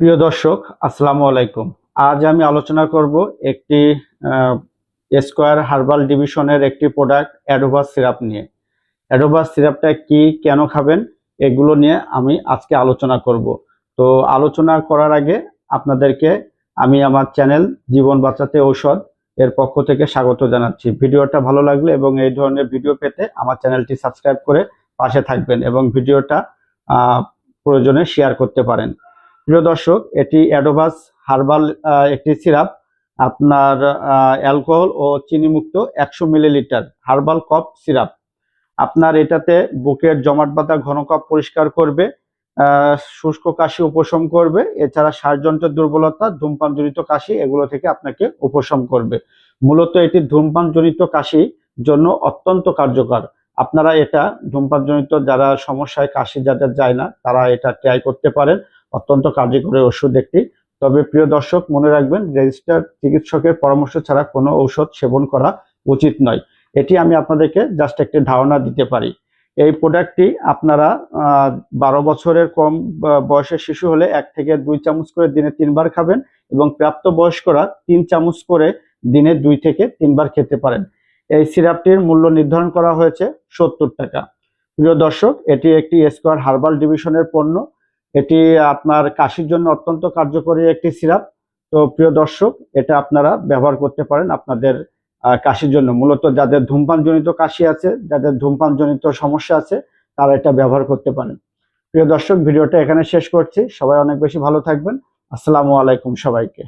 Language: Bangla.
প্রিয় দর্শক, আসসালামু আলাইকুম। আজ আমি আলোচনা করব একটি স্কয়ার হার্বাল ডিভিশনের একটি প্রোডাক্ট অ্যাডোভাস সিরাপ নিয়ে। অ্যাডোভাস সিরাপটা কি, কেন খাবেন, এগুলো নিয়ে আমি আজকে আলোচনা করব। তো আলোচনা করার আগে আপনাদেরকে আমি আমার চ্যানেল জীবন বাঁচাতে ঔষধ এর পক্ষ থেকে স্বাগত জানাচ্ছি। ভিডিওটা ভালো লাগলে এবং এই ধরনের ভিডিও পেতে আমার চ্যানেলটি সাবস্ক্রাইব করে পাশে থাকবেন এবং ভিডিওটা প্রয়োজনে শেয়ার করতে পারেন। প্রিয় দর্শক, এটি অ্যাডোভাস হার্বাল একটি সিরাপ। আপনার অ্যালকোহল ও চিনিমুক্ত 100 মিলিলিটার হার্বাল কফ সিরাপ। আপনার এটাতে বুকের জমাট বাঁধা ঘন কফ পরিষ্কার করবে, শুষ্ক কাশি উপশম করবে, এছাড়া শ্বাসযন্ত্রের দুর্বলতা, ধূমপানজনিত কাশি এগুলো থেকে আপনাকে উপশম করবে। মূলত এটি ধূমপানজনিত কাশির জন্য অত্যন্ত কার্যকর। আপনারা এটা ধূমপানজনিত যারা সমস্যায় কাশি যাদের যায় না তারা এটা ট্রাই করতে পারেন। অত্যন্ত কার্যকরী ওষুধ একটি। তবে প্রিয় দর্শক, মনে রাখবেন রেজিস্টার্ড চিকিৎসকের পরামর্শ ছাড়া কোনো ঔষধ সেবন করা উচিত নয়। এটি আমি আপনাদেরকে জাস্ট একটি ধারণা দিতে পারি। এই প্রোডাক্টটি আপনারা 12 বছরের কম বয়সের শিশু হলে 1 থেকে 2 চামচ করে দিনে 3 বার খাবেন এবং প্রাপ্তবয়স্করা 3 চামচ করে দিনে 2 থেকে 3 বার খেতে পারেন। এই সিরাপটির মূল্য নির্ধারণ করা হয়েছে 70 টাকা। প্রিয় দর্শক, এটি একটি স্কয়ার হার্বাল ডিভিশনের পণ্য। এটি আপনার কাশির জন্য অত্যন্ত কার্যকরী একটি সিরাপ। তো প্রিয় দর্শক, এটা আপনারা ব্যবহার করতে পারেন আপনাদের কাশির জন্য। মূলত যাদের ধূমপানজনিত কাশি আছে, যাদের ধূমপানজনিত সমস্যা আছে, তারা এটা ব্যবহার করতে পারেন। প্রিয় দর্শক, ভিডিওটা এখানে শেষ করছি। সবাই অনেক বেশি ভালো থাকবেন। আসসালামু আলাইকুম সবাইকে।